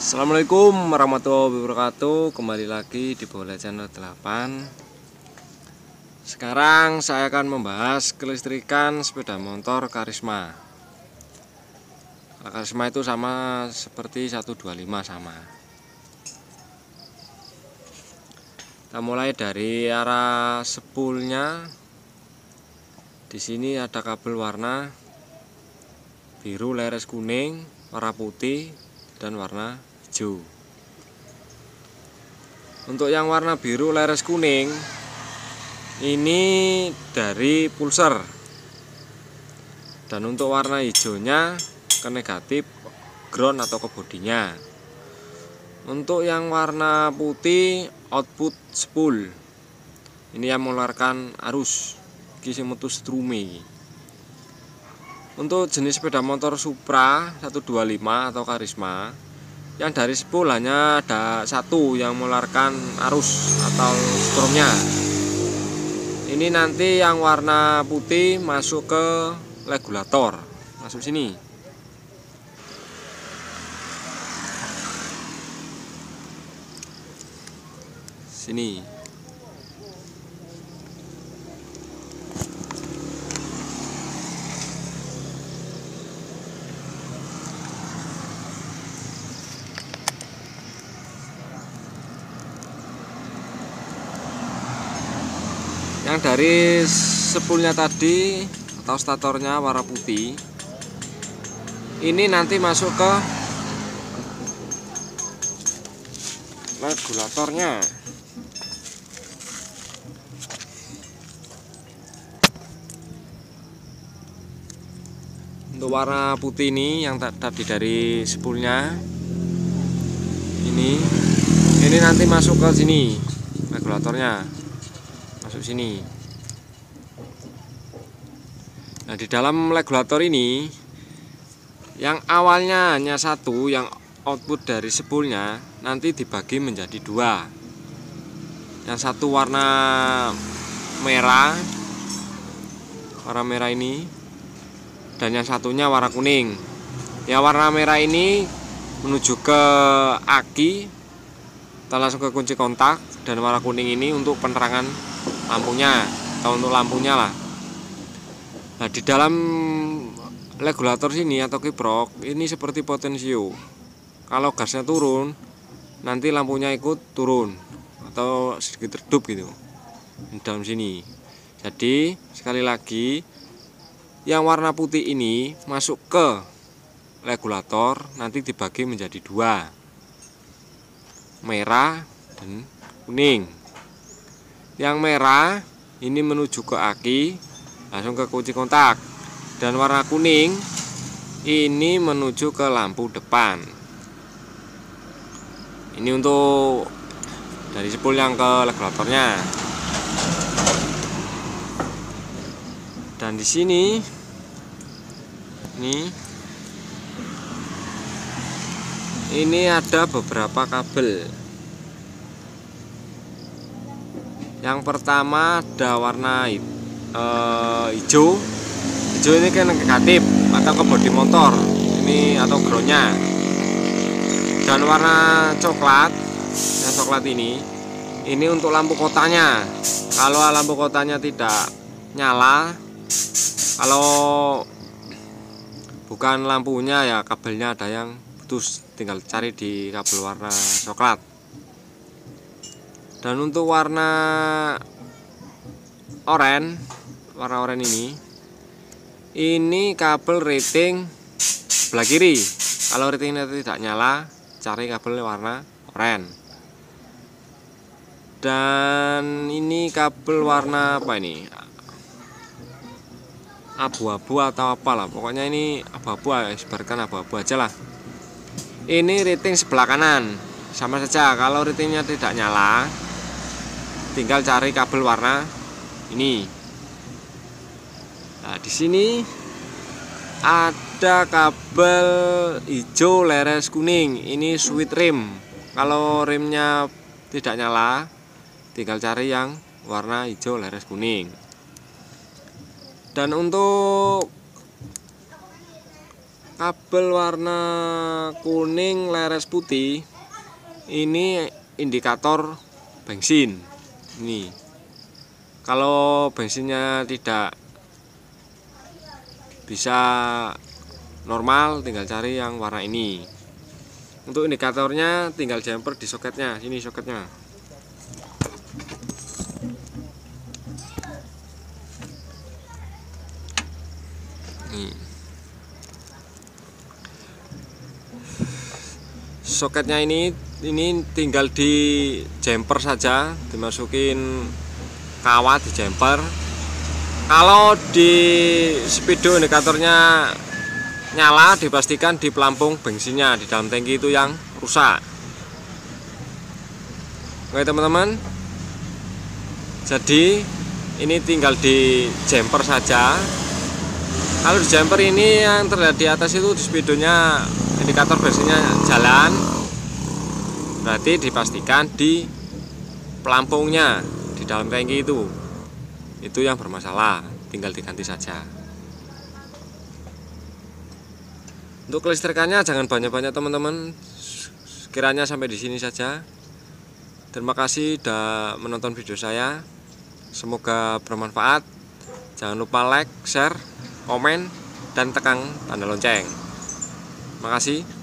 Assalamualaikum warahmatullahi wabarakatuh. Kembali lagi di Bola Channel 8. Sekarang saya akan membahas kelistrikan sepeda motor Karisma. Karisma itu sama seperti 125 sama. Kita mulai dari arah spoolnya. Di sini ada kabel warna biru leres kuning, warna putih, dan warna hijau. Untuk yang warna biru leres kuning ini dari pulser, dan untuk warna hijaunya ke negatif ground atau ke bodinya. Untuk yang warna putih output spool, ini yang mengeluarkan arus kisi metu strume. Untuk jenis sepeda motor Supra 125 atau Karisma, yang dari spool hanya ada satu yang mengeluarkan arus atau strumnya. Ini nanti yang warna putih masuk ke regulator, masuk sini. Sini. Yang dari spoolnya tadi atau statornya warna putih, ini nanti masuk ke regulatornya. Untuk warna putih ini yang tadi dari spoolnya, ini nanti masuk ke sini regulatornya, masuk sini. Nah, di dalam regulator ini yang awalnya hanya satu, yang output dari spoolnya nanti dibagi menjadi dua. Yang satu warna merah ini, dan yang satunya warna kuning. Yang warna merah ini menuju ke aki, kita langsung ke kunci kontak, dan warna kuning ini untuk penerangan lampunya atau untuk lampunya lah. Nah, di dalam regulator sini atau kiprok ini seperti potensio. Kalau gasnya turun, nanti lampunya ikut turun atau sedikit redup gitu di dalam sini. Jadi sekali lagi, yang warna putih ini masuk ke regulator, nanti dibagi menjadi dua, merah dan kuning. Yang merah ini menuju ke aki, langsung ke kunci kontak, dan warna kuning ini menuju ke lampu depan. Ini untuk dari spool yang ke regulatornya. Dan di sini ini ada beberapa kabel. Yang pertama ada warna hijau. Hijau ini kan negatif atau ke bodi motor ini atau groundnya. Dan warna coklat, yang coklat ini untuk lampu kotanya. Kalau lampu kotanya tidak nyala, kalau bukan lampunya ya kabelnya ada yang putus, tinggal cari di kabel warna coklat. Dan untuk warna oranye, ini kabel rating sebelah kiri. Kalau ratingnya tidak nyala, cari kabel warna oranye. Dan ini kabel warna apa ini? Abu-abu atau apalah, pokoknya ini abu-abu, sebarkan abu-abu aja lah. Ini rating sebelah kanan, sama saja. Kalau ratingnya tidak nyala, tinggal cari kabel warna ini. Nah, di sini ada kabel hijau leres kuning, ini switch rim. Kalau remnya tidak nyala, tinggal cari yang warna hijau leres kuning. Dan untuk Kabel warna kuning leres putih ini indikator bensin. Ini kalau bensinnya tidak bisa normal, tinggal cari yang warna ini. Untuk indikatornya tinggal jumper di soketnya. Sini soketnya. Nih. Soketnya ini tinggal di jumper saja, dimasukin kawat di jumper. Kalau di speedo indikatornya nyala, dipastikan di pelampung bensinnya di dalam tangki itu yang rusak. Oke teman-teman, jadi ini tinggal di jumper saja. Kalau di jumper ini yang terlihat di atas itu di speedonya indikator bensinnya jalan, berarti dipastikan di pelampungnya di dalam tangki itu yang bermasalah, tinggal diganti saja. Untuk kelistrikannya jangan banyak-banyak teman-teman, sekiranya sampai di sini saja. Terima kasih sudah menonton video saya, semoga bermanfaat. Jangan lupa like, share, komen, dan tekan tanda lonceng. Terima kasih.